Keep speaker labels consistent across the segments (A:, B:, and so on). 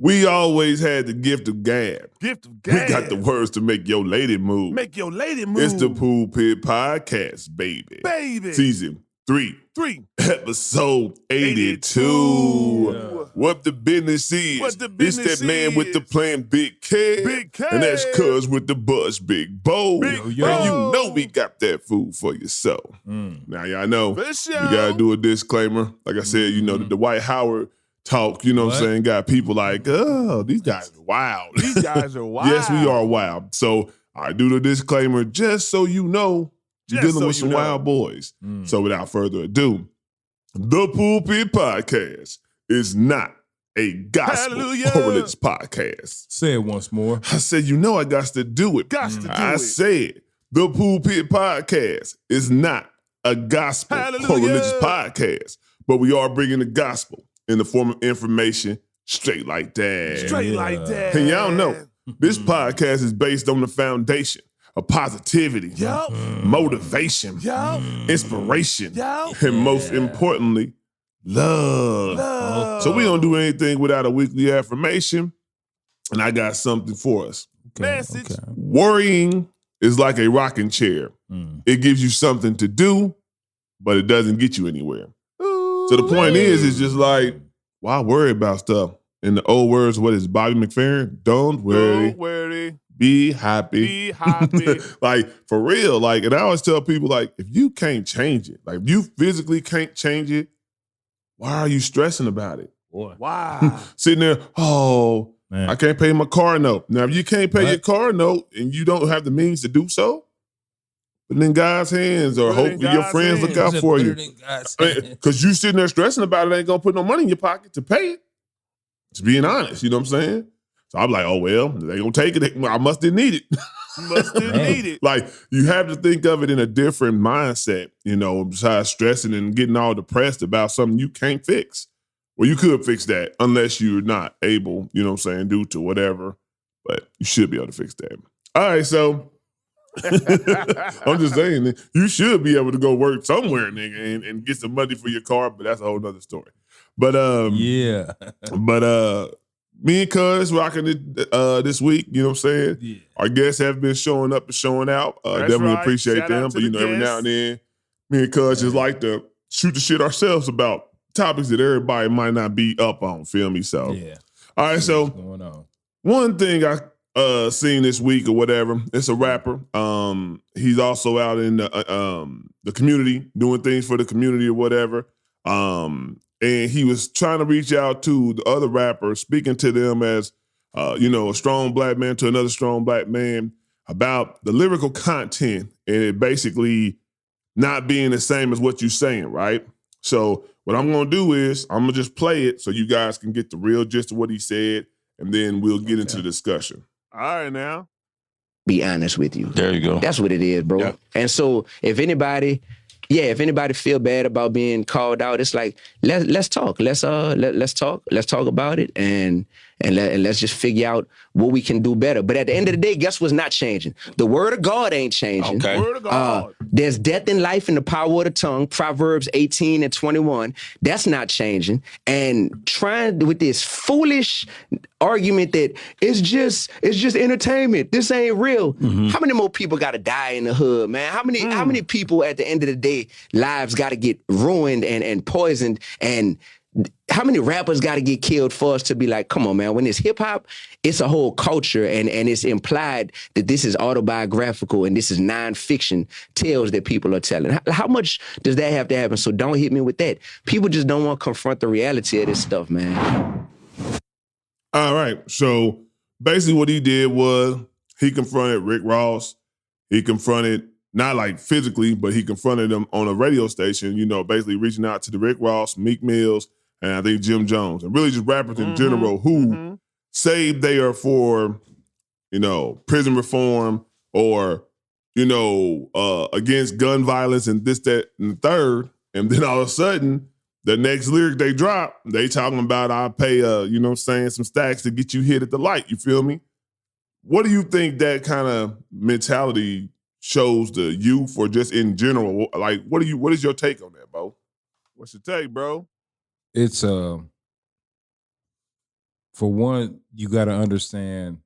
A: We always had the gift of gab.
B: Gift of gab.
A: We got the words to make your lady move.
B: Make your lady move.
A: It's the Pulpit Podcast, baby. Season 3. Episode 82.
B: Yeah.
A: What the business is. It's that man with the plan, Big K. And that's Cuz with the buzz, Big Bo. And you know we got that food for your soul. Now, y'all know we got to do a disclaimer. Like I said, you know, the Dwight Howard talk, you know what I'm saying? Got people like, oh, these guys are wild.
B: These guys are wild.
A: Yes, we are wild. So I do the disclaimer just so you know you're dealing with some wild boys. So without further ado, the Pulpit Podcast is not a gospel or religious podcast.
C: Say it once more.
A: I said, you know I got to do it. I said, the Pulpit Podcast is not a gospel or religious podcast, but we are bringing the gospel in the form of information straight like that.
B: Like that.
A: And y'all know, this podcast is based on the foundation of positivity, motivation, inspiration, and most importantly, love. So we don't do anything without a weekly affirmation, and I got something for us.
B: Message.
A: Worrying is like a rocking chair. It gives you something to do, but it doesn't get you anywhere. So the point is, it's just like, why worry about stuff? In the old words, what is Bobby McFerrin? Don't worry. Be happy. Like, for real. Like, and I always tell people, like, if you can't change it, like, if you physically can't change it, why are you stressing about it?
C: Boy.
B: Wow.
A: Sitting there, man, I can't pay my car note. Now, if you can't pay your car note and you don't have the means to do so, but in God's hands, or hope your friends look out for you. Because you sitting there stressing about it, ain't gonna put no money in your pocket to pay it. Just being honest, you know what I'm saying? So I'm like, oh, well, they gonna take it. I must didn't need it. Like, you have to think of it in a different mindset, you know, besides stressing and getting all depressed about something you can't fix. Well, you could fix that unless you're not able, you know what I'm saying, due to whatever, but you should be able to fix that. All right, so I'm just saying, you should be able to go work somewhere, nigga, and get some money for your car, but that's a whole nother story. But me and Cuz rocking it this week, you know what I'm saying? Yeah. Our guests have been showing up and showing out. Definitely appreciate
B: Shout
A: them. But you know, every now and then, me and Cuz just like to shoot the shit ourselves about topics that everybody might not be up on, feel me? So all right, so what's going on? One thing I seen this week or whatever. It's a rapper. He's also out in the community doing things for the community or whatever. And he was trying to reach out to the other rappers, speaking to them as you know, a strong black man to another strong black man about the lyrical content and it basically not being the same as what you're saying, right? So what I'm gonna do is I'm gonna just play it so you guys can get the real gist of what he said, and then we'll get into the discussion. All right, now.
D: Be honest with you.
E: There you go.
D: That's what it is, bro. Yep. And so if anybody feel bad about being called out, it's like let's talk. Let's talk. Let's talk about it and let's just figure out what we can do better. But at the end of the day, guess what's not changing? The word of God ain't changing.
E: Okay.
B: Word of God.
D: There's death and life in the power of the tongue, Proverbs 18:21. That's not changing. And trying with this foolish argument that it's just entertainment. This ain't real. Mm-hmm. How many more people gotta die in the hood, man? How many people at the end of the day lives gotta get ruined and poisoned, and how many rappers got to get killed for us to be like, come on, man, when it's hip hop, it's a whole culture and it's implied that this is autobiographical and this is nonfiction tales that people are telling. How much does that have to happen? So don't hit me with that. People just don't want to confront the reality of this stuff, man.
A: All right. So basically what he did was he confronted Rick Ross. He confronted, not like physically, but he confronted him on a radio station, you know, basically reaching out to the Rick Ross, Meek Mills, and I think Jim Jones, and really just rappers in general who say they are for, you know, prison reform or, you know, against gun violence and this, that, and the third. And then all of a sudden, the next lyric they drop, they talking about I'll pay, you know what I'm saying, some stacks to get you hit at the light. You feel me? What do you think that kind of mentality shows the youth or just in general? Like, what is your take on that, Bo? What's your take, bro?
C: It's for one, you got to understand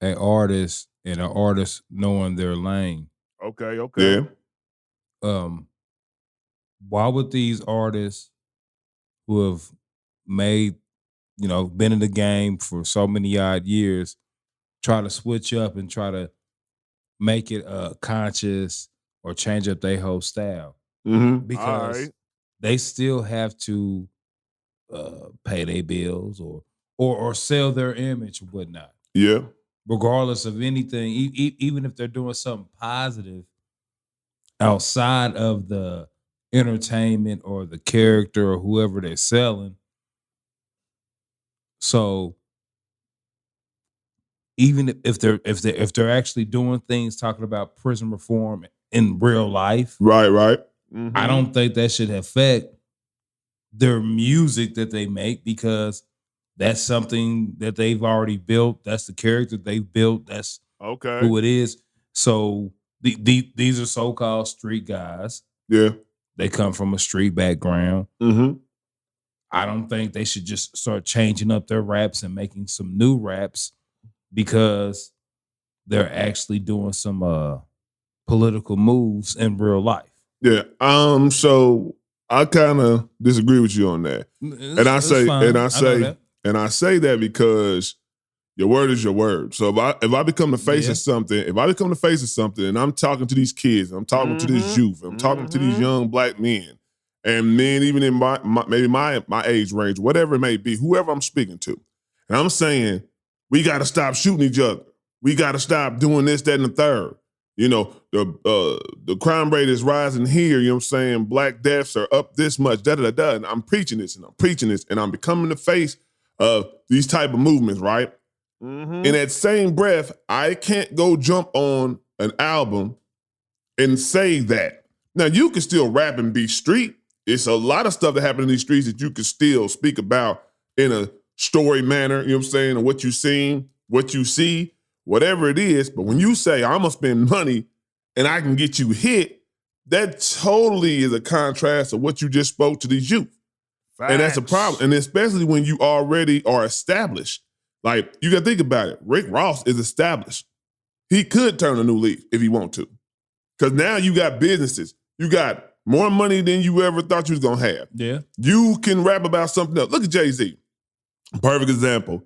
C: an artist and an artist knowing their lane.
B: Okay. Okay.
A: Yeah.
C: Why would these artists who have made, been in the game for so many odd years try to switch up and try to make it conscious or change up their whole style?
A: Mm-hmm.
C: Because they still have to pay their bills or sell their image or whatnot.
A: Yeah.
C: Regardless of anything, even if they're doing something positive outside of the entertainment or the character or whoever they're selling. So even if they're actually doing things talking about prison reform in real life,
A: right.
B: Mm-hmm.
C: I don't think that should affect their music that they make, because that's something that they've already built. That's the character they've built. That's who it is. So these are so-called street guys.
A: Yeah.
C: They come from a street background.
A: Mm-hmm.
C: I don't think they should just start changing up their raps and making some new raps because they're actually doing some political moves in real life.
A: Yeah. So I kind of disagree with you on that. And I say that because your word is your word. So if I become the face of something, and I'm talking to these kids, I'm talking to this youth, I'm talking to these young black men, and men even in my age range, whatever it may be, whoever I'm speaking to, and I'm saying we got to stop shooting each other. We got to stop doing this, that, and the third. The crime rate is rising here. You know what I'm saying? Black deaths are up this much. And I'm preaching this, and I'm becoming the face of these type of movements, right?
B: Mm-hmm.
A: In that same breath, I can't go jump on an album and say that. Now, you can still rap and be street. It's a lot of stuff that happens in these streets that you can still speak about in a story manner, you know what I'm saying, or what you've seen, what you see, whatever it is. But when you say, I'm going to spend money and I can get you hit, that totally is a contrast of what you just spoke to these youth.
B: Facts.
A: And that's a problem. And especially when you already are established. Like, you got to think about it. Rick Ross is established. He could turn a new leaf if he want to. Because now you got businesses. You got more money than you ever thought you was going to have.
C: Yeah.
A: You can rap about something else. Look at Jay-Z. Perfect example.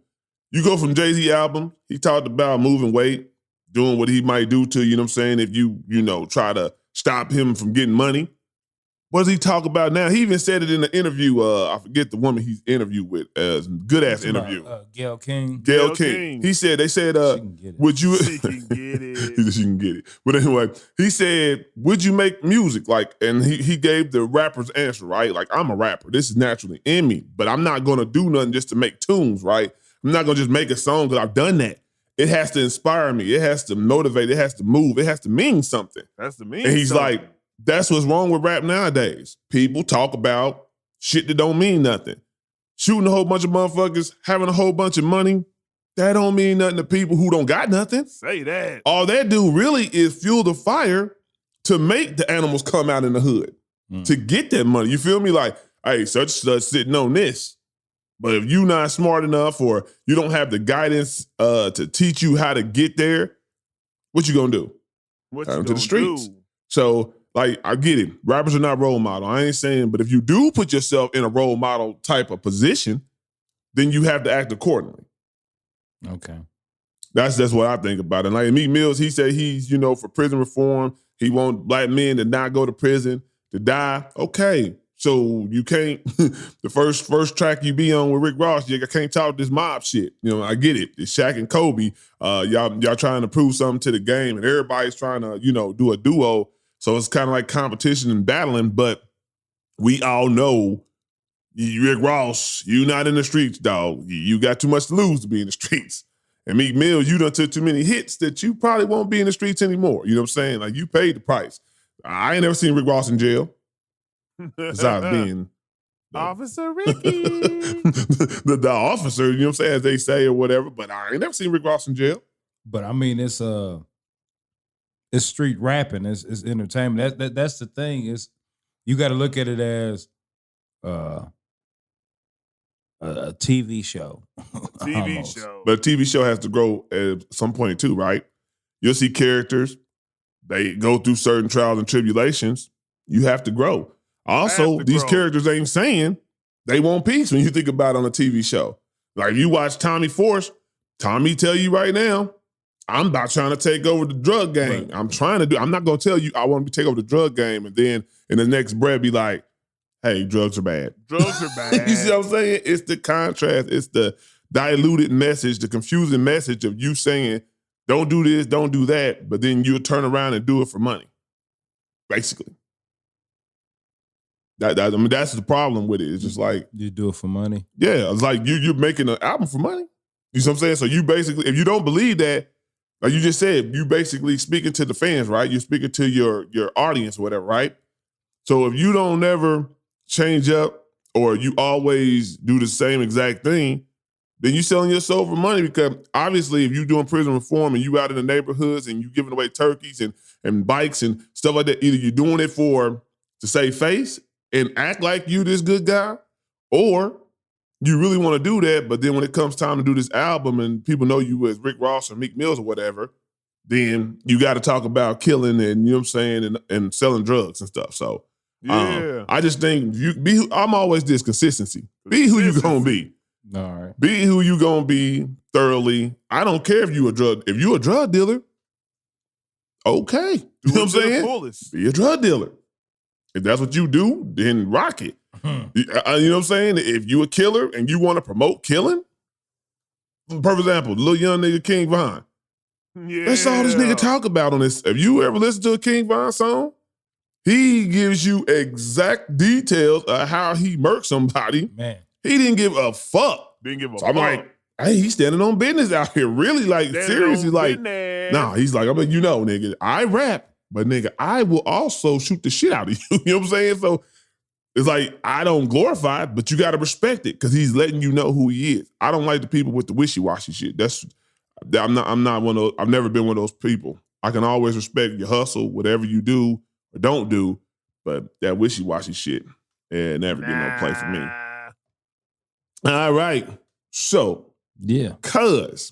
A: You go from Jay-Z album, he talked about moving weight, doing what he might do to, you know what I'm saying, if you try to stop him from getting money. What does he talk about now? He even said it in the interview. I forget the woman he's interviewed with. Good ass interview.
C: Gayle King.
A: Gayle King. They said, would you?
B: She can get it.
A: She can get it. But anyway, he said, would you make music? And he gave the rapper's answer, right? Like, I'm a rapper. This is naturally in me, but I'm not going to do nothing just to make tunes, right? I'm not going to just make a song because I've done that. It has to inspire me. It has to motivate. It has to move. It has to mean something.
B: That's the mean.
A: And he's
B: something.
A: like, that's what's wrong with rap nowadays. People talk about shit that don't mean nothing. Shooting a whole bunch of motherfuckers, having a whole bunch of money, that don't mean nothing to people who don't got nothing.
B: Say that.
A: All that do really is fuel the fire to make the animals come out in the hood, to get that money. You feel me? Like, hey, such sitting on this. But if you not smart enough or you don't have the guidance to teach you how to get there, what you gonna do?
B: What
A: Turn
B: you
A: to the streets.
B: do?
A: So, like, I get it. Rappers are not role model. I ain't saying, but if you do put yourself in a role model type of position, then you have to act accordingly.
C: Okay.
A: That's what I think about it. Like Meek Mills, he said he's, for prison reform. He want black men to not go to prison, to die. Okay. So you can't, the first track you be on with Rick Ross, you can't talk this mob shit. I get it. It's Shaq and Kobe. Y'all trying to prove something to the game, and everybody's trying to, do a duo. So it's kind of like competition and battling, but we all know, Rick Ross, you not in the streets, dog. You got too much to lose to be in the streets. And Meek Mills, you done took too many hits that you probably won't be in the streets anymore. You know what I'm saying? Like, you paid the price. I ain't never seen Rick Ross in jail. Besides being
B: Officer Ricky.
A: the officer, you know what I'm saying, as they say or whatever, but I ain't never seen Rick Ross in jail.
C: But I mean, it's street rapping, it's entertainment. That's the thing, is you got to look at it as a TV show.
B: TV
C: Almost.
B: show.
A: But a TV show has to grow at some point too, right? You'll see characters, they go through certain trials and tribulations. You have to grow. Also, these characters ain't saying they want peace when you think about it on a TV show. Like you watch Tommy Force, Tommy tell you right now, I'm about trying to take over the drug game. Right. I'm not going to tell you I want to take over the drug game and then in the next breath be like, hey, drugs are bad.
B: Drugs are bad.
A: You see what I'm saying? It's the contrast. It's the diluted message, the confusing message of you saying, don't do this, don't do that, but then you'll turn around and do it for money, basically. I mean, that's the problem with it. It's just like
C: you do it for money.
A: Yeah, it's like you're making an album for money. You know what I'm saying? So you basically, if you don't believe that, like you just said, you basically speaking to the fans, right? You're speaking to your audience or whatever, right? So if you don't never change up or you always do the same exact thing, then you selling your soul for money because obviously if you're doing prison reform and you out in the neighborhoods and you giving away turkeys and bikes and stuff like that, either you're doing it to save face and act like you this good guy, or you really want to do that, but then when it comes time to do this album and people know you as Rick Ross or Meek Mills or whatever, then you got to talk about killing and, you know what I'm saying, and selling drugs and stuff. So I just think I'm always this consistency. Be who you gonna be.
C: All right.
A: Be who you gonna be thoroughly. I don't care if you're a drug dealer, okay. You know what I'm saying? Be a drug dealer. If that's what you do, then rock it. You know what I'm saying? If you a killer and you want to promote killing, for example, little young nigga King Von.
B: Yeah.
A: That's all this nigga talk about on this. If you ever listen to a King Von song, he gives you exact details of how he murked somebody.
C: Man.
A: He didn't give a fuck.
B: Didn't give a
A: so
B: fuck.
A: I'm like, hey, he's standing on business out here. Really, like, seriously, like, nah, he's like, I mean, you know, nigga, I rap, but nigga, I will also shoot the shit out of you. You know what I'm saying? So it's like, I don't glorify it, but you got to respect it because he's letting you know who he is. I don't like the people with the wishy-washy shit. I'm not one of those, I've never been one of those people. I can always respect your hustle, whatever you do or don't do, but that wishy-washy shit, it never did no play for me. All right. So,
C: yeah.
A: Cuz,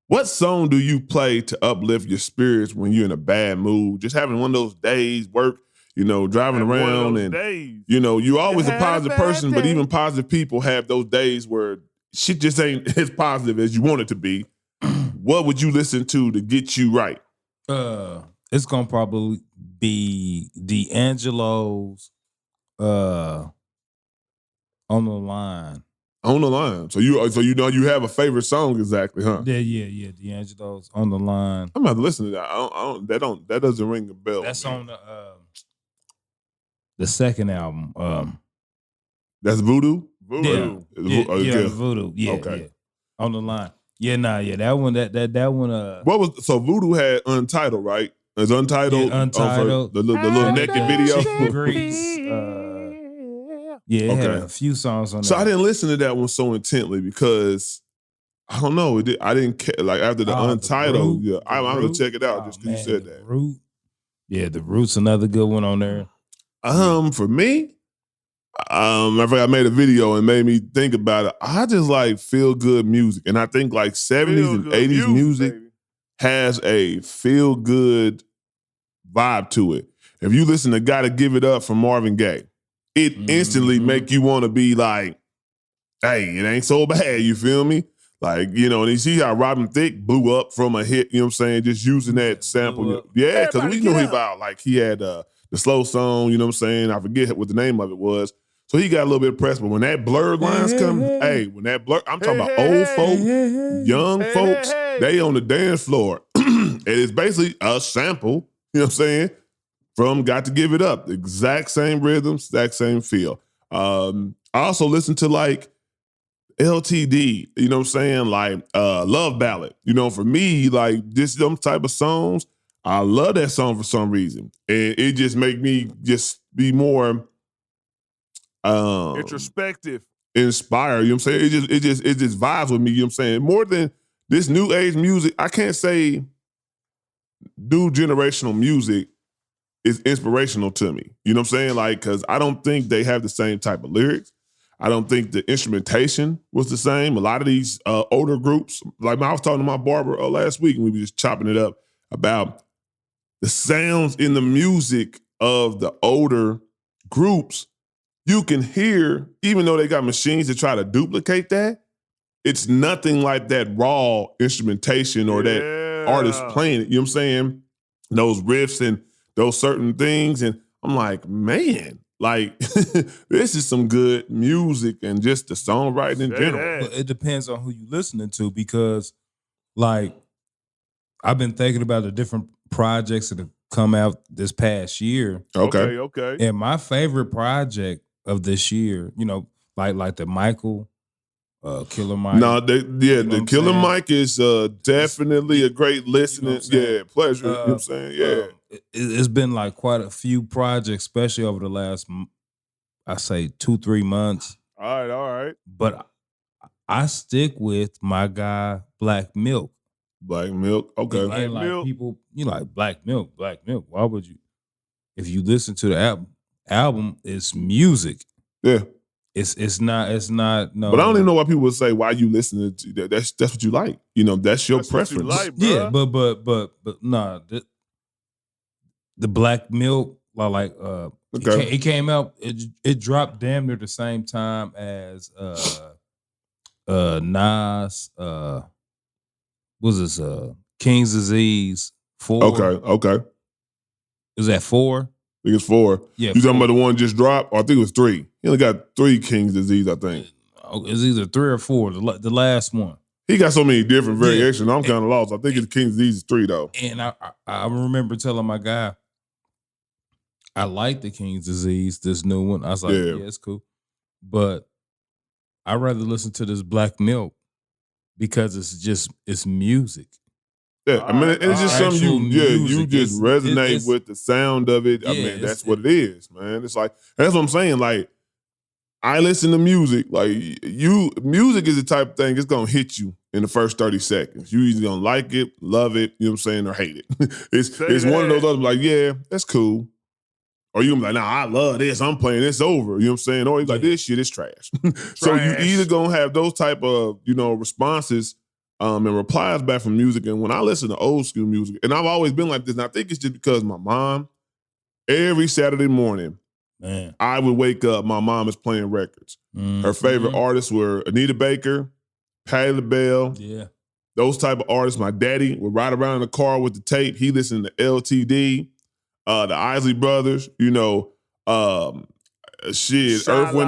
A: what song do you play to uplift your spirits when you're in a bad mood? Just having one of those days, work, you know, driving around and, you know, you're always a positive person, but even positive people have those days where shit just ain't as positive as you want it to be. What would you listen to get you right?
C: It's going to probably be D'Angelo's On the Line.
A: On the Line. So you know you have a favorite song exactly, huh?
C: Yeah. D'Angelo's On the Line.
A: I'm about to listen to that. That doesn't ring a bell.
C: That's on the second album.
A: That's Voodoo?
C: Voodoo. Yeah, Voodoo. Yeah, okay. Yeah. On the Line. Yeah, that one. That one.
A: What was so Voodoo had Untitled, right? It's Untitled.
C: Yeah, Untitled.
A: The little naked video.
C: Grease. Yeah, it had a few songs on.
A: So
C: that.
A: I didn't listen to that one so intently because I don't know. I didn't care. Like after the Untitled, I'm gonna check it out just because you said that.
C: Root. Yeah, The Root's another good one on there.
A: For me, I made a video and made me think about it. I just like feel good music, and I think like 70s and 80s music has a feel good vibe to it. If you listen to "Gotta Give It Up" from Marvin Gaye, it instantly make you want to be like, hey, it ain't so bad, you feel me? Like, you know, and you see how Robin Thicke blew up from a hit, you know what I'm saying? Just using that sample. Yeah, because we knew he had the slow song, you know what I'm saying? I forget what the name of it was. So he got a little bit of press, but when that blurred lines come, I'm talking about old folk, young folks, they on the dance floor. And it's basically a sample, you know what I'm saying? From "Got to Give It Up." The exact same rhythm, exact same feel. I also listen to like LTD, you know what I'm saying? Like Love Ballad. You know, for me, like them type of songs, I love that song for some reason. And it just make me just be more
B: introspective.
A: Inspired, you know what I'm saying? It just vibes with me, you know what I'm saying? More than this new age music, I can't say new generational music is inspirational to me. You know what I'm saying? Like, because I don't think they have the same type of lyrics. I don't think the instrumentation was the same. A lot of these older groups, like I was talking to my barber last week, and we were just chopping it up about the sounds in the music of the older groups. You can hear, even though they got machines to try to duplicate that, it's nothing like that raw instrumentation or that artist playing it. You know what I'm saying? Those riffs and those certain things. And I'm like, man, like this is some good music and just the songwriting in general.
C: But it depends on who you listening to, because like I've been thinking about the different projects that have come out this past year.
B: Okay.
C: And my favorite project of this year, you know, like the Michael, Killer Mike.
A: No, the Killer Mike is definitely a great listening. Pleasure. You know what I'm saying? Yeah.
C: It's been like quite a few projects, especially over the last, I say 2-3 months.
B: All right.
C: But I stick with my guy, Black Milk.
A: Black Milk, okay.
C: And like people, you like Black Milk. Why would you? If you listen to the album, it's music.
A: Yeah.
C: It's not no.
A: But I don't even know why people would say, why you listening to that? That's what you like. You know, that's your preference.
B: Like,
C: yeah, but nah. The Black Milk, like it came out. It dropped damn near the same time as Nas. Was this King's Disease 4?
A: Okay.
C: Is that 4?
A: I think it's 4.
C: Yeah,
A: you talking about the one just dropped? Or I think it was 3. He only got 3 King's Disease, I think.
C: It's either 3 or 4. The last one.
A: He got so many different variations. I'm kind of lost. I think it's King's Disease 3 though.
C: And I remember telling my guy, I like the King's Disease, this new one. I was like, yeah, it's cool, but I'd rather listen to this Black Milk because it's music.
A: Yeah, I mean, it's just something you just resonate with the sound of it. I mean, that's what it is, man. It's like, that's what I'm saying. Like, I listen to music. Like, music is the type of thing, it's gonna hit you in the first 30 seconds. You either gonna like it, love it, you know what I'm saying, or hate it. it's one of those others like, yeah, that's cool. Or you gonna be like, nah, I love this. I'm playing this over. You know what I'm saying? Or he's like, this shit is trash. So you either gonna have those type of, responses and replies back from music. And when I listen to old school music, and I've always been like this, and I think it's just because my mom, every Saturday morning,
C: man,
A: I would wake up, my mom is playing records. Mm-hmm. Her favorite artists were Anita Baker, Patti LaBelle, those type of artists. My daddy would ride around in the car with the tape. He listened to LTD. The Isley Brothers, Earth, Wind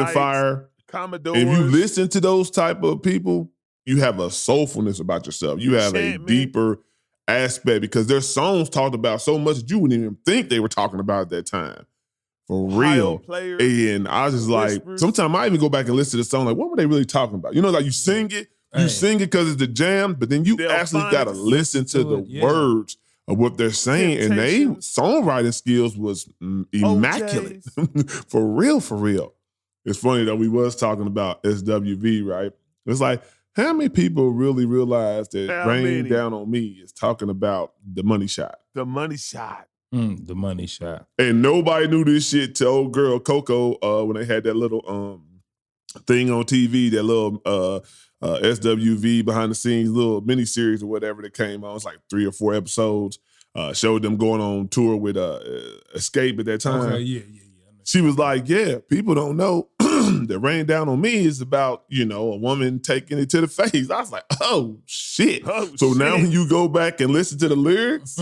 A: and Fire.
B: Commodores.
A: If you listen to those type of people, you have a soulfulness about yourself. You have a deeper aspect because their songs talked about so much that you wouldn't even think they were talking about at that time. For real. And I was just like, sometimes I even go back and listen to the song, like, what were they really talking about? Like you sing it, sing it because it's the jam, but then you actually got to listen to the words of what they're saying, and they songwriting skills was immaculate. For real. It's funny that we was talking about SWV, right? It's like, how many people really realize that Rain Down on Me is talking about the money shot?
B: The money shot.
C: The money shot.
A: And nobody knew this shit till old girl Coco when they had that little thing on TV, that little SWV behind the scenes little mini series or whatever that came on. It's like 3 or 4 episodes. Showed them going on tour with Escape at that time.
C: Okay, yeah.
A: She was like, yeah, people don't know that Rain Down on Me is about, a woman taking it to the face. I was like, oh, shit. Now when you go back and listen to the lyrics,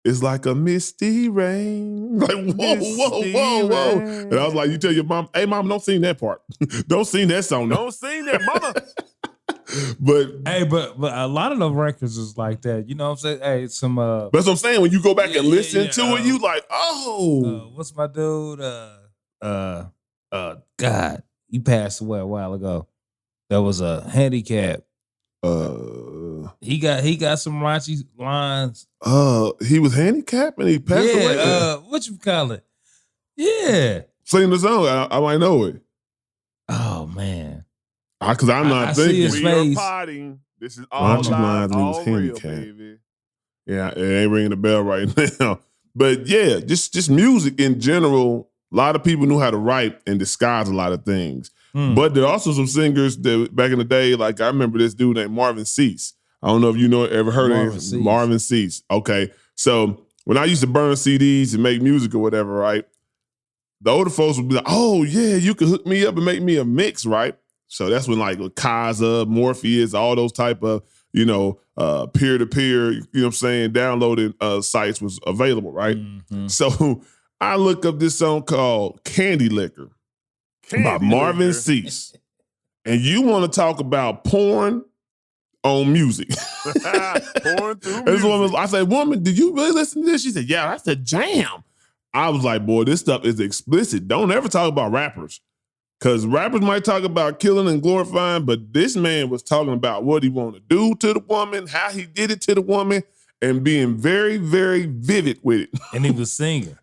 A: it's like a misty rain. Like, whoa. And I was like, you tell your mom, hey, mom, don't sing that part. Don't sing that song.
B: Don't sing that, mama.
A: But
C: a lot of the records is like that. You know what I'm saying? Hey, some
A: But that's what I'm saying. When you go back and listen to it, you like,
C: what's my dude? God, he passed away a while ago. That was a handicap. He got some raunchy lines.
A: He was handicapped and he passed away.
C: What you call it? Yeah.
A: Sing the song. I might know it.
C: Oh man.
A: Because I'm not thinking.
C: See his face.
B: Potting. This is all
A: Raunchy lines and he was handicapped. Yeah, it ain't ringing the bell right now. But yeah, just music in general. A lot of people knew how to write and disguise a lot of things. But there are also some singers that back in the day, like I remember this dude named Marvin Cease. I don't know if you ever heard of him. Marvin Cease. Okay. So when I used to burn CDs and make music or whatever, right? The older folks would be like, oh yeah, you can hook me up and make me a mix, right? So that's when like Kaza, Morpheus, all those type of, peer-to-peer, you know what I'm saying, downloading sites was available, right? So I look up this song called Candy Liquor by Marvin Cease. And you want to talk about porn on music.
B: Porn through music.
A: I said, woman, did you really listen to this? She said, yeah, that's a jam. I was like, boy, this stuff is explicit. Don't ever talk about rappers. Because rappers might talk about killing and glorifying, but this man was talking about what he wanted to do to the woman, how he did it to the woman, and being very, very vivid with it.
C: And he was singing.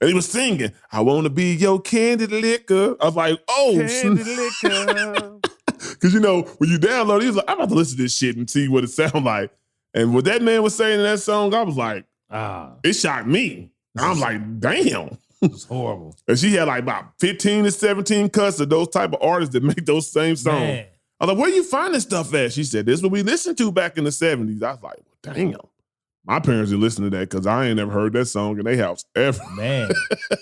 A: I want to be your candy liquor. I was like, oh.
B: Candy liquor.
A: Because, when you download it, he was like, I'm about to listen to this shit and see what it sounds like. And what that man was saying in that song, I was like, it shocked me. I was like, damn.
C: It was horrible.
A: And she had like about 15 to 17 cuts of those type of artists that make those same songs.
C: Man.
A: I was like, where you find this stuff at? She said, this is what we listened to back in the 70s. I was like, well, damn. My parents didn't listen to that because I ain't never heard that song in their house ever.
C: Man,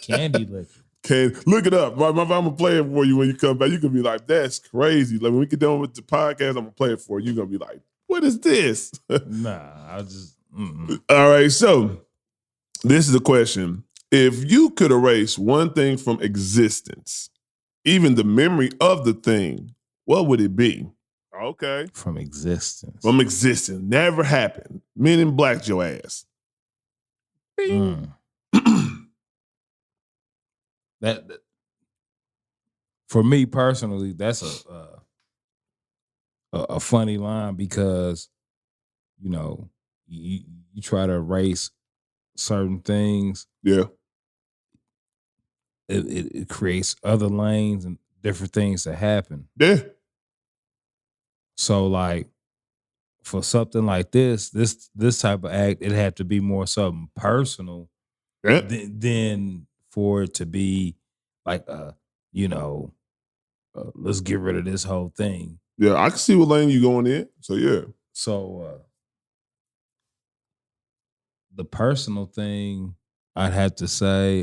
C: Candy Liquor.
A: Look it up. I'm going to play it for you when you come back. You can be like, that's crazy. Like when we get done with the podcast, I'm going to play it for you. You're going to be like, what is this?
C: Nah, I just...
A: All right, so this is the question. If you could erase one thing from existence, even the memory of the thing, what would it be?
B: Okay.
C: From existence.
A: Never happened. Men in Black your ass.
C: That for me personally, that's a funny line because you try to erase certain things.
A: Yeah.
C: It creates other lanes and different things that happen.
A: Yeah.
C: So like for something like this type of act, it had to be more something personal than for it to be like let's get rid of this whole thing.
A: Yeah, I can see what lane you going in. So yeah.
C: So the personal thing, I'd have to say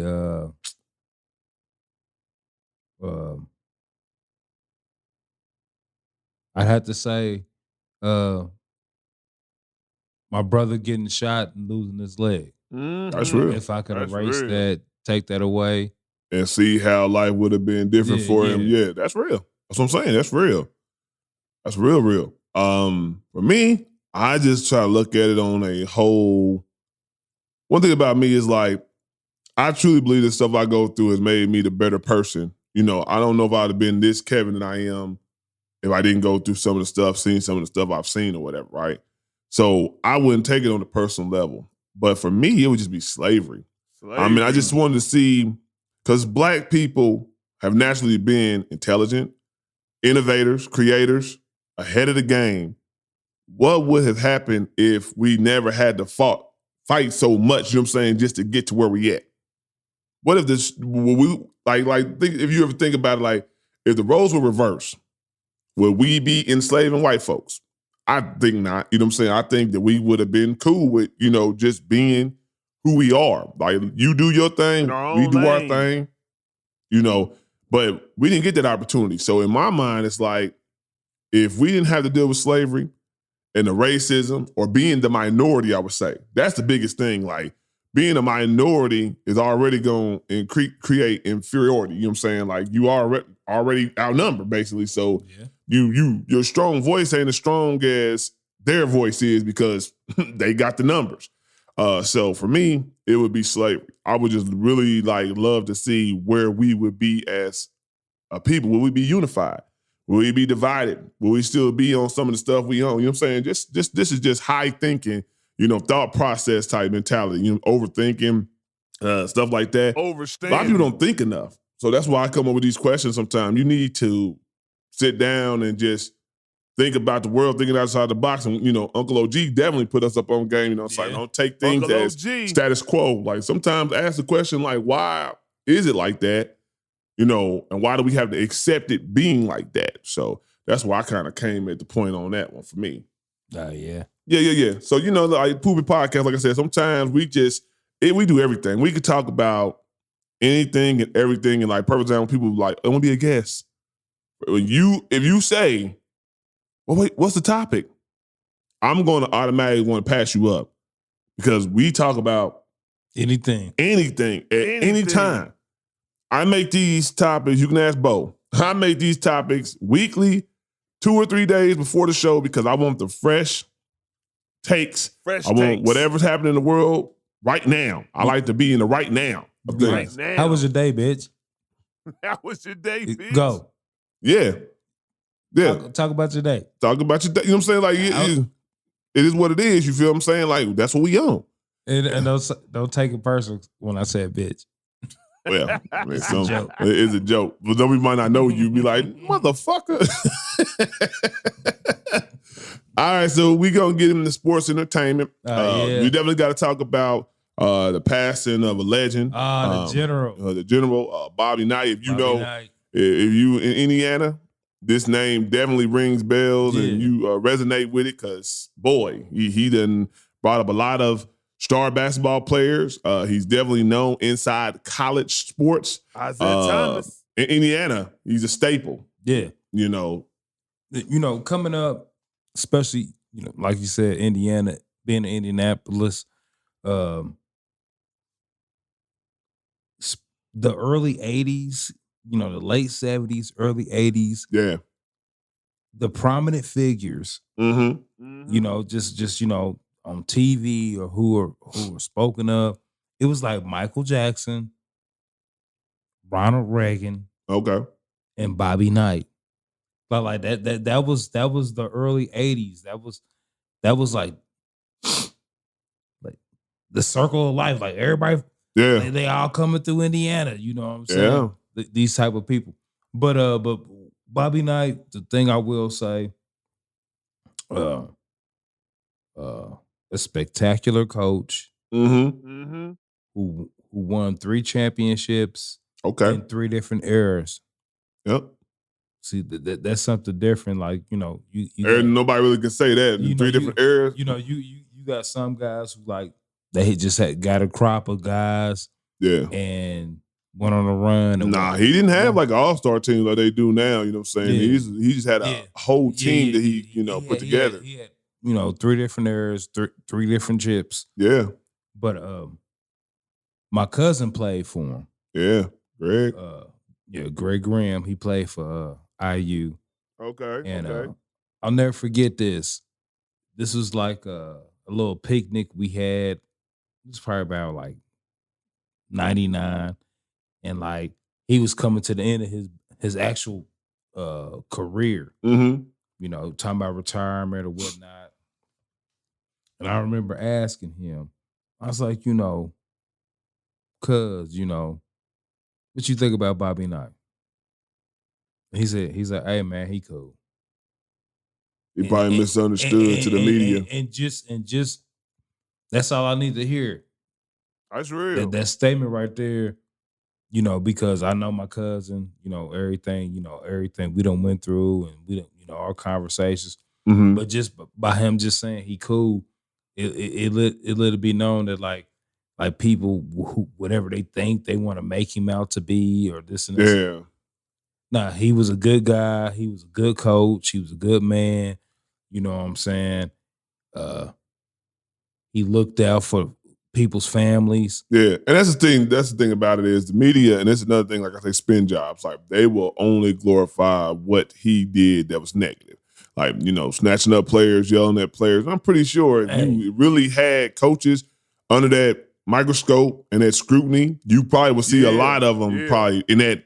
C: my brother getting shot and losing his leg.
A: That's real.
C: If I could erase that, take that away.
A: And see how life would have been different for him. Yeah, that's real. That's what I'm saying. That's real. That's real. For me, I just try to look at it on a whole. One thing about me is like, I truly believe the stuff I go through has made me the better person. I don't know if I'd have been this Kevin that I am if I didn't go through some of the stuff, seen some of the stuff I've seen or whatever, right? So I wouldn't take it on a personal level. But for me, it would just be slavery. I just wanted to see, because Black people have naturally been intelligent, innovators, creators, ahead of the game. What would have happened if we never had to fight so much, you know what I'm saying, just to get to where we at? What if this, if you ever think about it, like, if the roles were reversed, would we be enslaving white folks? I think not. You know what I'm saying? I think that we would have been cool with, just being who we are. Like, you do your thing, we do our thing, but we didn't get that opportunity. So in my mind, it's like, if we didn't have to deal with slavery and the racism or being the minority, I would say, that's the biggest thing. Like, being a minority is already going to create inferiority. You know what I'm saying? Like, you are already outnumbered, basically. So your strong voice ain't as strong as their voice is because they got the numbers. So for me, it would be slavery. I would just really love to see where we would be as a people. Will we be unified? Will we be divided? Will we still be on some of the stuff we own? You know what I'm saying? This is just high thinking, thought process type mentality, overthinking, stuff like that.
B: Overstanding.
A: A lot of people don't think enough. So that's why I come up with these questions sometimes. You need to sit down and just think about the world, thinking outside the box. And, Uncle OG definitely put us up on game. It's like, don't take things as status quo. Like, sometimes ask the question, like, why is it like that? You know, and why do we have to accept it being like that? So that's why I kind of came at the point on that one for me.
C: Yeah.
A: Yeah. So, you know, like Poopy Podcast, like I said, sometimes we do everything. We could talk about anything and everything. And like, perfect example, people like, I want to be a guest. If you say, well, wait, what's the topic? I'm going to automatically want to pass you up because we talk about
C: anything
A: at any time. I make these topics, you can ask Bo. I make these topics weekly, 2 or 3 days before the show because I want the fresh takes. I want whatever's happening in the world right now. I like to be in the right now.
B: Right now.
C: How was your day, bitch?
B: How was your day, bitch?
C: Go.
A: Yeah.
C: Talk about your day.
A: Talk about your day. You know what I'm saying? Like, it is what it is. You feel what I'm saying? Like, that's what we own.
C: And don't take it personal when I said bitch.
A: Well, it's a joke. But then we might not know you. Be like, motherfucker. All right, so we going to get into sports entertainment. We definitely got to talk about the passing of a legend.
C: The
A: general, Bobby Knight. If you if you in Indiana, this name definitely rings bells and you resonate with it because, boy, he done brought up a lot of star basketball players. He's definitely known inside college sports.
B: Isaiah Thomas.
A: In Indiana, he's a staple.
C: Yeah.
A: You know,
C: coming up, especially, like you said, Indiana, being in Indianapolis, the early 80s, the late 70s, early 80s.
A: Yeah.
C: The prominent figures, just on TV or who were spoken of. It was like Michael Jackson, Ronald Reagan, and Bobby Knight. But like that was the early 80s. That was like the circle of life. Like everybody, they all coming through Indiana. You know what I'm saying? Yeah. These type of people. But Bobby Knight, the thing I will say, a spectacular coach who won 3 championships in 3 different eras.
A: Yep.
C: See, that's something different. Like,
A: nobody really can say that. 3 different eras.
C: You got some guys who like they just got a crop of guys.
A: Yeah.
C: And went on a run.
A: He didn't have like an all-star team like they do now. You know what I'm saying? Yeah. He just had a whole team that he put together.
C: He had 3 different eras, 3 different chips.
A: Yeah.
C: But my cousin played for him.
A: Yeah, Greg.
C: Greg Graham. He played for IU.
B: Okay.
C: And I'll never forget this. This was like a little picnic we had. It was probably about like 99. And like he was coming to the end of his actual career. Talking about retirement or whatnot. And I remember asking him, I was like, cuz, what you think about Bobby Knight? And he's like, hey man, he cool.
A: He probably misunderstood to the media.
C: And just that's all I need to hear.
B: That's real.
C: That statement right there, because I know my cousin, everything we done went through and we done, our conversations. But just by him just saying he cool, it let it be known that like people who, whatever they think they want to make him out to be or this and this.
A: Yeah.
C: Nah, he was a good guy. He was a good coach. He was a good man. You know what I'm saying? He looked out for people's families.
A: Yeah. And that's the thing about it is the media, and it's another thing, like I say, spin jobs. Like they will only glorify what he did that was negative. Like, snatching up players, yelling at players. I'm pretty sure if you really had coaches under that microscope and that scrutiny, you probably would see a lot of them probably in that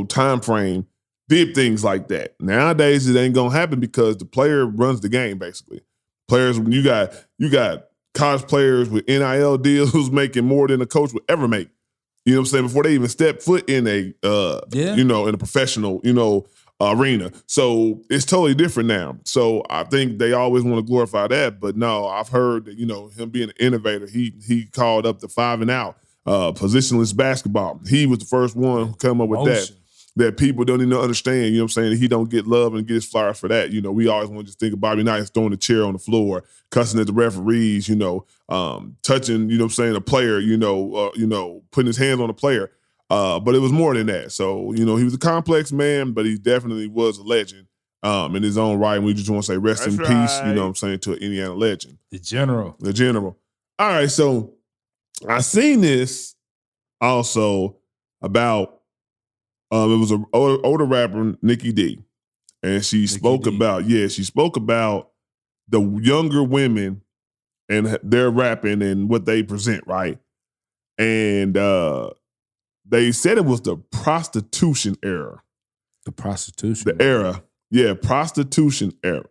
A: time frame did things like that. Nowadays, it ain't gonna happen because the player runs the game, basically. Players, when you got college players with NIL deals making more than a coach would ever make. You know what I'm saying? Before they even step foot in in a professional, arena. So it's totally different now. So I think they always want to glorify that. But no, I've heard that, him being an innovator, he called up the 5 and out positionless basketball. He was the first one who come up with that people don't even understand, you know what I'm saying, that he don't get love and get his flowers for that. You know, we always want to just think of Bobby Knight throwing the chair on the floor, cussing at the referees, you know, touching, you know what I'm saying, a player, putting his hands on a player. But it was more than that. So, you know, he was a complex man, but he definitely was a legend in his own right. And we just want to say rest in peace, you know what I'm saying, to an Indiana legend.
C: The general.
A: All right, so I seen this also about it was an older rapper, Nikki D. And she spoke about the younger women and their rapping and what they present, right? And they said it was the prostitution era.
C: The prostitution
A: era. Yeah, prostitution era.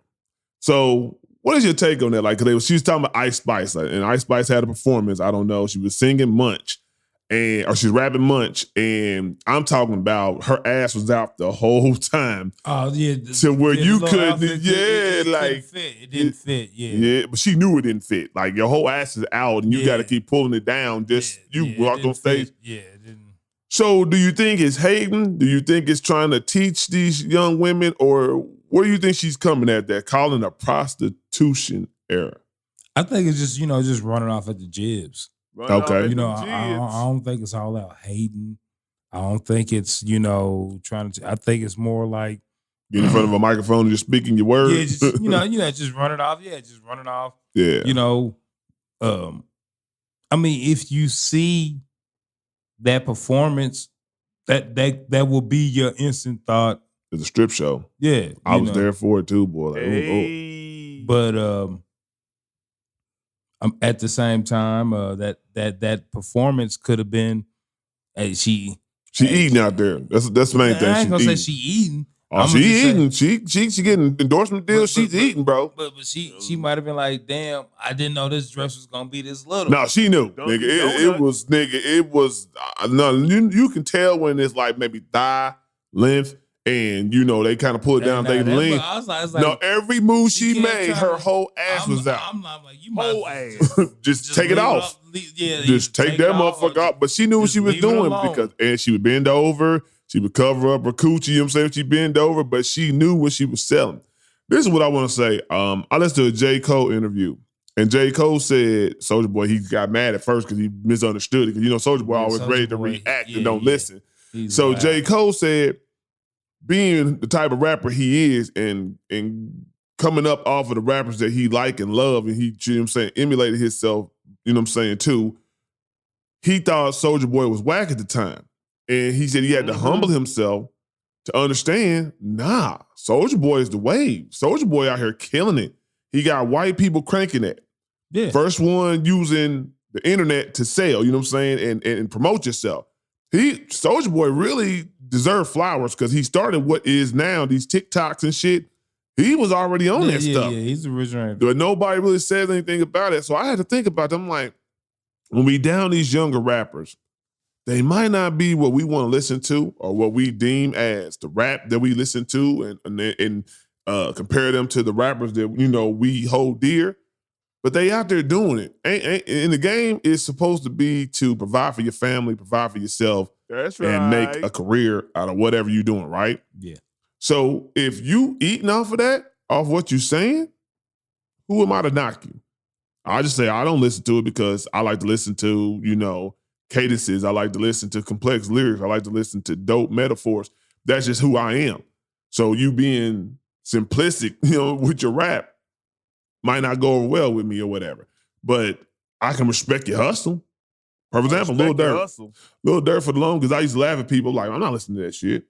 A: So what is your take on that? Like, she was talking about Ice Spice, and Ice Spice had a performance. I don't know. She was singing Munch, or she's rapping Munch, and I'm talking about her ass was out the whole time.
C: Oh yeah,
A: to where you couldn't.
C: It didn't fit.
A: Yeah, but she knew it didn't fit. Like your whole ass is out, and you got to keep pulling it down. You walk on stage.
C: It didn't.
A: So, do you think it's hating? Do you think it's trying to teach these young women, or where do you think she's coming at that, calling a prostitution era?
C: I think it's just just running off at the jibs.
A: Okay.
C: I don't think it's all out hating. I don't think it's, trying to, I think it's more like
A: get in front of a microphone and just speaking your words.
C: Yeah, just, just run it off. Yeah, just run it off.
A: Yeah.
C: I mean, if you see that performance, that will be your instant thought.
A: It's a strip show.
C: Yeah.
A: I was there for it too, boy. Like,
B: hey.
C: But at the same time, that performance could have been, she
A: eating out there. That's the main thing.
C: I ain't gonna say she eating.
A: Oh, she eating. She getting endorsement deals. She's eating, bro.
C: But she might have been like, damn, I didn't know this dress was gonna be this little.
A: No, she knew, nigga. It was. No, you can tell when it's like maybe thigh length. And they kind of pull it down, they lean.
C: I was like,
A: no, every move she made, her whole ass was out.
C: I'm like, you
B: whole ass.
A: just take it off. Just take that motherfucker off. But she knew what she was doing and she would bend over, she would cover up her coochie. You know what I'm saying? She bend over, but she knew what she was selling. This is what I want to say. I listened to a J. Cole interview, and J. Cole said Soulja Boy, he got mad at first because he misunderstood it. Because Soulja Boy always ready to react and don't listen. So J. Cole said, being the type of rapper he is and coming up off of the rappers that he like and love, and he, emulated himself, too, he thought Soulja Boy was whack at the time. And he said he had to humble himself to understand, nah, Soulja Boy is the wave. Soulja Boy out here killing it. He got white people cranking it.
C: Yeah.
A: First one using the internet to sell, and promote yourself. Soulja Boy really deserved flowers because he started what is now these TikToks and shit. He was already on that stuff.
C: Yeah, he's the original.
A: But nobody really says anything about it. So I had to think about them. Like, when we down these younger rappers, they might not be what we want to listen to or what we deem as the rap that we listen to and compare them to the rappers that, we hold dear. But they out there doing it. In the game, it's supposed to be to provide for your family, provide for yourself,
B: that's right,
A: and make a career out of whatever you're doing, right?
C: Yeah.
A: So if you eating off of that, off what you're saying, who am I to knock you? I just say I don't listen to it because I like to listen to, cadences. I like to listen to complex lyrics. I like to listen to dope metaphors. That's just who I am. So you being simplistic, with your rap might not go over well with me or whatever. But I can respect your hustle. For example, Lil Durk. Lil Durk for the longest, I used to laugh at people like, I'm not listening to that shit.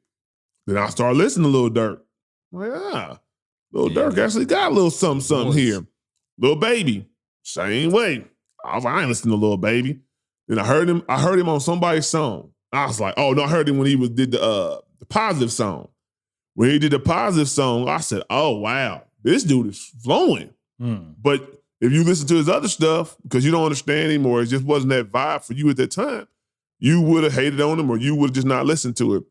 A: Then I started listening to Lil Durk. I'm like, Lil Durk actually got a little something here. Lil Baby, same way. I was like, I ain't listening to Lil Baby. Then I heard him on somebody's song. I was like, oh no, I heard him when he did the Positive song. When he did the Positive song, I said, oh wow, this dude is flowing. But if you listen to his other stuff, because you don't understand him or it just wasn't that vibe for you at that time, you would have hated on him or you would have just not listened to it.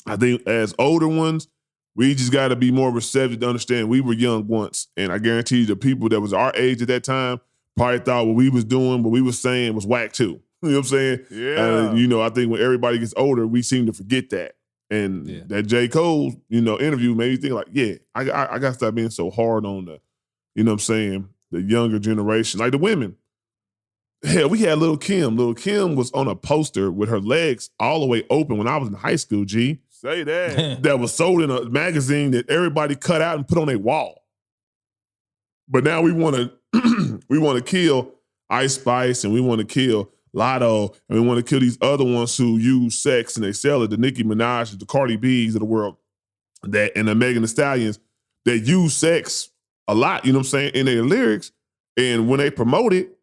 A: I think as older ones, we just got to be more receptive to understand we were young once. And I guarantee you the people that was our age at that time probably thought what we was doing, what we was saying was whack too. You know what I'm saying?
B: Yeah.
A: You know, I think when everybody gets older, we seem to forget that. And that J. Cole, you know, interview made me think like, yeah, I got to stop being so hard on the, you know what I'm saying, the younger generation. Like the women. Hell, we had Lil' Kim. Lil' Kim was on a poster with her legs all the way open when I was in high school, G.
B: Say that.
A: That was sold in a magazine that everybody cut out and put on a wall. But now we want to kill Ice Spice and we want to kill Lotto and we want to kill these other ones who use sex and they sell it, the Nicki Minaj, the Cardi B's of the world, that and the Megan Thee Stallions that use sex a lot, you know what I'm saying, in their lyrics and when they promote it,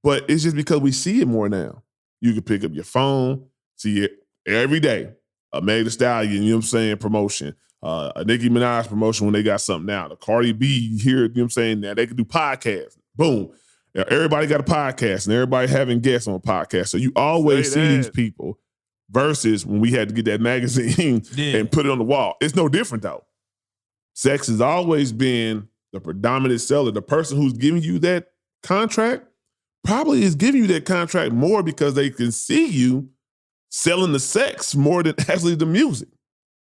A: but it's just because we see it more now. You can pick up your phone, see it every day. A Megan Thee Stallion, you know what I'm saying, promotion. A Nicki Minaj promotion when they got something now. The Cardi B here, you know what I'm saying, now they can do podcasts. Boom. Everybody got a podcast and everybody having guests on a podcast. So you always see these people versus when we had to get that magazine and put it on the wall. It's no different though. Sex has always been the predominant seller. The person who's giving you that contract probably is giving you that contract more because they can see you selling the sex more than actually the music.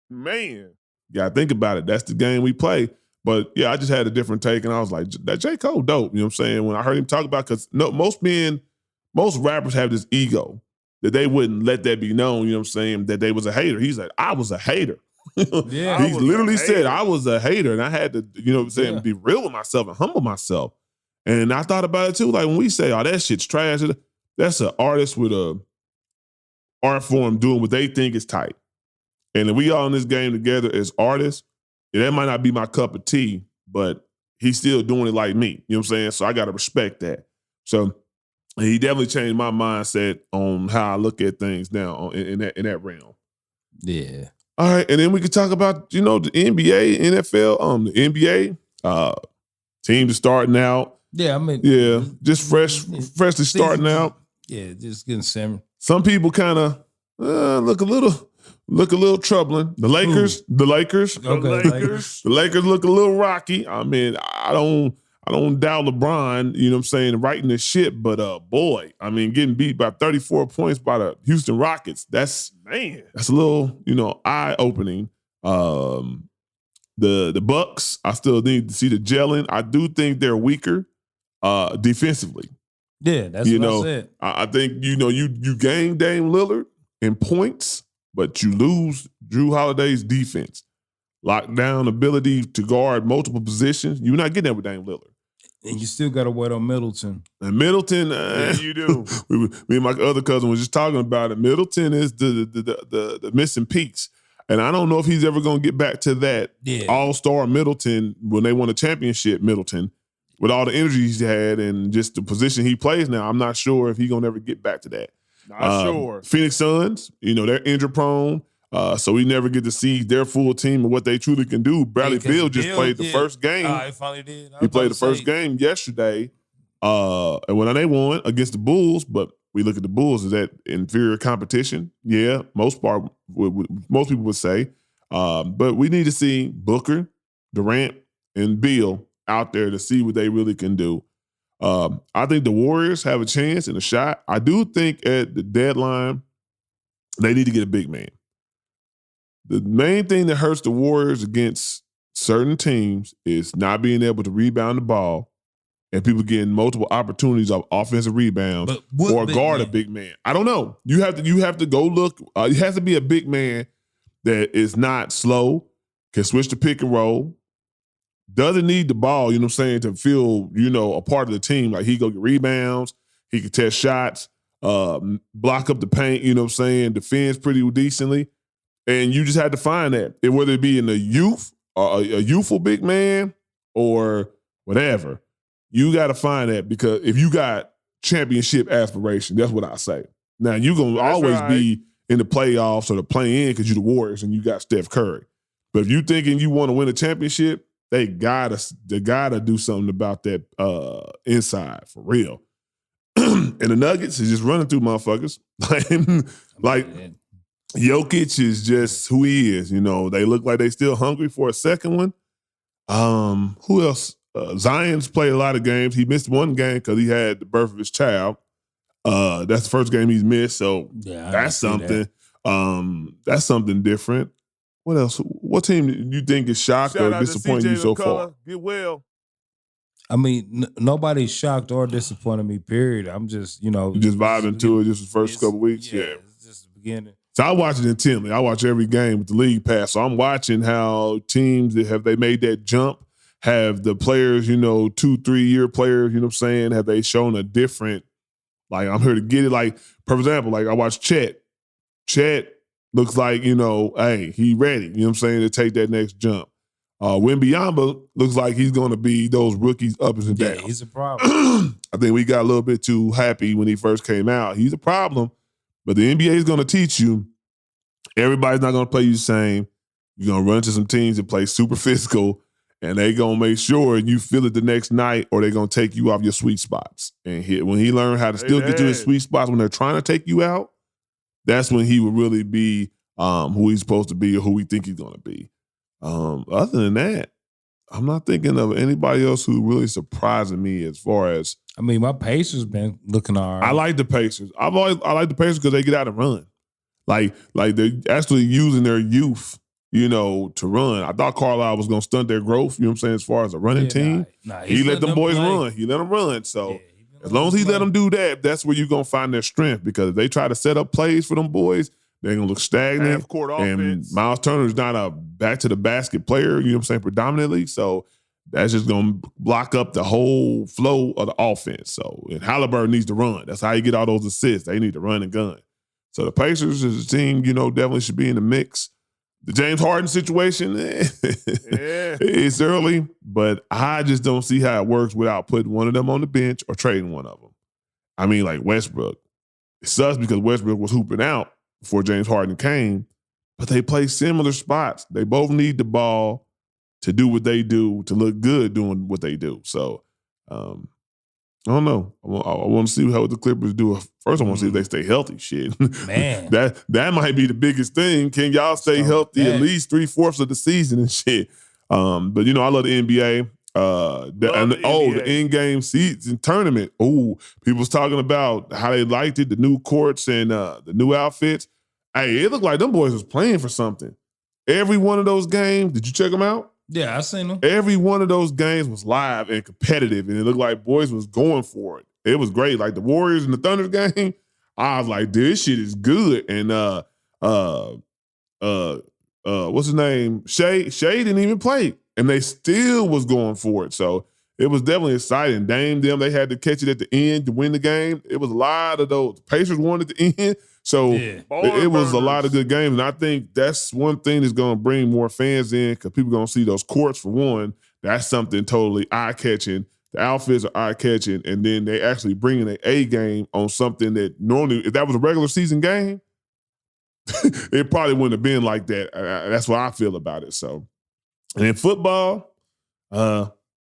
B: Man.
A: You gotta think about it. That's the game we play. But yeah, I just had a different take and I was like, that J. Cole dope. You know what I'm saying? When I heard him talk about, because most rappers have this ego that they wouldn't let that be known, you know what I'm saying, that they was a hater. He's like, I was a hater.
C: Yeah.
A: He literally said, I was a hater and I had to, you know what I'm saying, be real with myself and humble myself. And I thought about it too. Like when we say, oh, that shit's trash, that's an artist with a art form doing what they think is tight. And if we all in this game together as artists, that might not be my cup of tea, but he's still doing it like me. You know what I'm saying? So I got to respect that. So he definitely changed my mindset on how I look at things now in that realm.
C: Yeah.
A: All right. And then we could talk about, you know, the NBA, NFL, the NBA, teams starting out.
C: Yeah, I mean,
A: just freshly starting out.
C: Yeah, just getting simmered.
A: Some people kind of look a little troubling. The Lakers,
C: Okay,
B: Lakers.
A: the Lakers look a little rocky. I mean, I don't doubt LeBron, you know what I'm saying, writing this shit, but boy, I mean, getting beat by 34 points by the Houston Rockets, that's a little, you know, eye-opening. The Bucks, I still need to see the gelling. I do think they're weaker defensively.
C: Yeah, that's what I said.
A: I think, you know, you gain Dame Lillard in points, but you lose Drew Holiday's defense. Lockdown ability to guard multiple positions. You're not getting that with Dame Lillard.
C: And you still got to wait on Middleton.
A: And Middleton,
B: you do.
A: Me and my other cousin was just talking about it. Middleton is the missing piece. And I don't know if he's ever going to get back to that all-star Middleton when they won a championship Middleton. With all the energy he's had and just the position he plays now, I'm not sure if he's going to ever get back to that.
B: Not sure.
A: Phoenix Suns, you know, they're injury prone. So we never get to see their full team and what they truly can do. Bradley Beal just played the first game.
C: He finally did.
A: He played the first game yesterday. And when they won against the Bulls, but we look at the Bulls as that inferior competition. Yeah, most people would say. But we need to see Booker, Durant, and Beal out there to see what they really can do. I think the Warriors have a chance and a shot. I do think at the deadline, they need to get a big man. The main thing that hurts the Warriors against certain teams is not being able to rebound the ball and people getting multiple opportunities of offensive rebounds or guard a big man. I don't know. You have to go look. It has to be a big man that is not slow, can switch to pick and roll, doesn't need the ball, you know what I'm saying, to feel, you know, a part of the team. Like he go get rebounds, he can test shots, block up the paint, you know what I'm saying, defends pretty decently. And you just had to find that. And whether it be in the youth, or a youthful big man, or whatever, you got to find that, because if you got championship aspiration, that's what I say. Now, you're going to always be in the playoffs or the play-in because you're the Warriors and you got Steph Curry. But if you thinking you want to win a championship, they gotta do something about that inside for real. And the Nuggets is just running through motherfuckers. like Jokic is just who he is. You know, they look like they still hungry for a second one. Who else? Zion's played a lot of games. He missed one game because he had the birth of his child. That's the first game he's missed, so
C: Yeah,
A: that's something. That's something different. What else? What team do you think is shocked
B: Shout
A: or
B: out to
A: disappointed
B: CJ
A: you so
B: McCullough.
A: far?
B: Get well.
C: I mean, nobody's shocked or disappointed me. Period. I'm just,
A: You just vibing to it just the first couple weeks. Yeah.
C: It's just the beginning.
A: So I watch it intently. I watch every game with the league pass. So I'm watching how teams that they made that jump, have the players, 2-3 year players, you know what I'm saying? Have they shown a different, like, I'm here to get it. Like, for example, like I watch Chet. Chet looks like, hey, he ready, you know what I'm saying, to take that next jump. Wembanyama looks like he's going to be those rookies up and down.
C: Yeah, he's a problem.
A: I think we got a little bit too happy when he first came out. He's a problem, but the NBA is going to teach you. Everybody's not going to play you the same. You're going to run into some teams that play super physical, and they going to make sure you feel it the next night, or they're going to take you off your sweet spots. And when he learned how to still get to his sweet spots when they're trying to take you out, that's when he would really be who he's supposed to be or who we think he's going to be. Other than that, I'm not thinking of anybody else who really surprising me as far as.
C: I mean, my Pacers been looking all right.
A: I like the Pacers. I like the Pacers because they get out and run. Like they're actually using their youth, to run. I thought Carlisle was going to stunt their growth, you know what I'm saying, as far as a running team. He let them boys run. He let them run. So as long as he let them do that, that's where you're going to find their strength, because if they try to set up plays for them boys, they're going to look stagnant.
B: Half-court
A: and
B: offense.
A: Miles Turner's not a back-to-the-basket player, you know what I'm saying, predominantly. So that's just going to block up the whole flow of the offense. So, and Halliburton needs to run. That's how you get all those assists. They need to run and gun. So the Pacers is a team, definitely should be in the mix. The James Harden situation, it's early, but I just don't see how it works without putting one of them on the bench or trading one of them. I mean, like Westbrook. It sucks because Westbrook was hooping out before James Harden came, but they play similar spots. They both need the ball to do what they do, to look good doing what they do. So, I don't know. I want to see how the Clippers do. First, I want to see if they stay healthy. Shit,
C: Man.
A: that might be the biggest thing. Can y'all stay healthy at least 3/4 of the season and shit? But I love the NBA. The in-game season tournament. Oh, people was talking about how they liked it, the new courts and the new outfits. Hey, it looked like them boys was playing for something. Every one of those games, did you check them out?
C: Yeah, I seen them.
A: Every one of those games was live and competitive, and it looked like boys was going for it. It was great. Like the Warriors and the Thunder game, I was like, this shit is good. And what's his name? Shea didn't even play, and they still was going for it. So it was definitely exciting. Dame them, they had to catch it at the end to win the game. it was a lot of those. The Pacers won at the end. So it was a lot of good games. And I think that's one thing that's going to bring more fans in, because people are going to see those courts for one. That's something totally eye-catching. The outfits are eye-catching. And then they actually bring in an A game on something that normally, if that was a regular season game, it probably wouldn't have been like that. That's what I feel about it. So, and in football,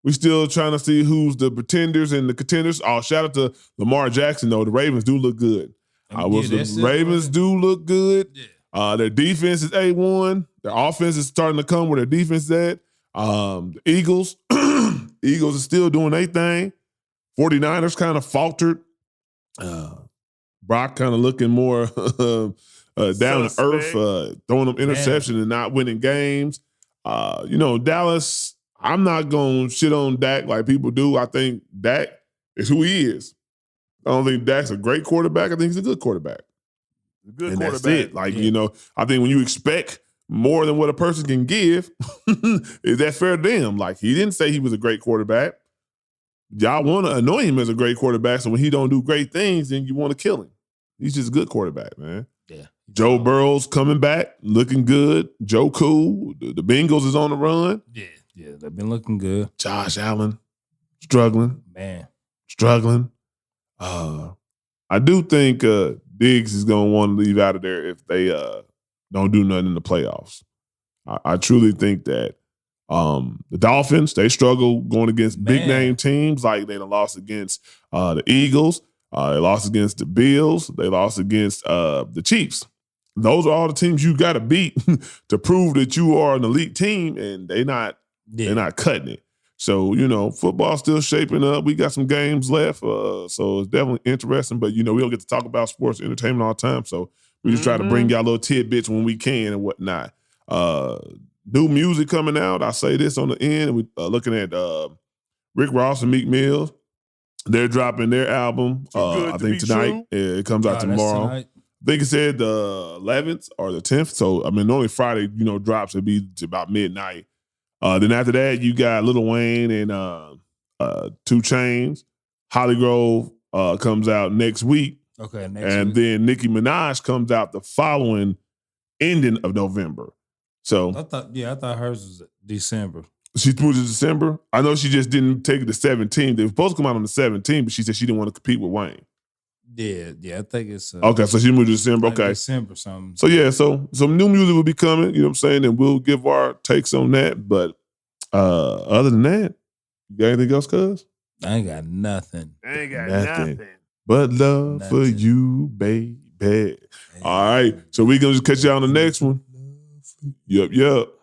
A: we still trying to see who's the pretenders and the contenders. Oh, shout out to Lamar Jackson, though. The Ravens do look good. The Ravens do look good. Yeah. Their defense is A1. Their offense is starting to come where their defense is at. The Eagles, Eagles are still doing their thing. 49ers kind of faltered. Brock kind of looking more down to earth, throwing them interceptions and not winning games. Dallas, I'm not going to shit on Dak like people do. I think Dak is who he is. I don't think Dak's a great quarterback. I think he's a good quarterback. That's it. Like, I think when you expect more than what a person can give, is that fair to them? Like, he didn't say he was a great quarterback. Y'all want to annoy him as a great quarterback, so when he don't do great things, then you want to kill him. He's just a good quarterback, man.
C: Yeah.
A: Joe Burrow's coming back, looking good. Joe Cool. The Bengals is on the run.
C: Yeah, they've been looking good.
A: Josh Allen, struggling. I do think Diggs is going to want to leave out of there if they don't do nothing in the playoffs. I truly think that the Dolphins, they struggle going against big-name teams. Like they lost against the Eagles. They lost against the Bills. They lost against the Chiefs. Those are all the teams you got to beat to prove that you are an elite team, and they're not cutting it. So, football's still shaping up. We got some games left. So it's definitely interesting. But, we don't get to talk about sports entertainment all the time. So we just try to bring y'all little tidbits when we can and whatnot. New music coming out. I say this on the end. We looking at Rick Ross and Meek Mills. They're dropping their album. I think tonight. It comes out tomorrow. I think it said the 11th or the 10th. So, normally Friday, drops. It'd be about midnight. Then after that, you got Lil Wayne and 2 Chainz. Holly Grove comes out next week.
C: Okay,
A: then Nicki Minaj comes out the following ending of November. So
C: I thought hers was December.
A: She moved to December. I know she just didn't take it to 17th. They were supposed to come out on the 17th, but she said she didn't want to compete with Wayne.
C: Yeah, I think it's
A: okay. So she moved to December. Okay,
C: December something.
A: So so some new music will be coming. You know what I'm saying, and we'll give our takes on that. But other than that, you got anything else, cuz?
C: I ain't got nothing.
B: Nothing.
A: But love for you, baby. All right, so we gonna just catch you on the next one. Yup.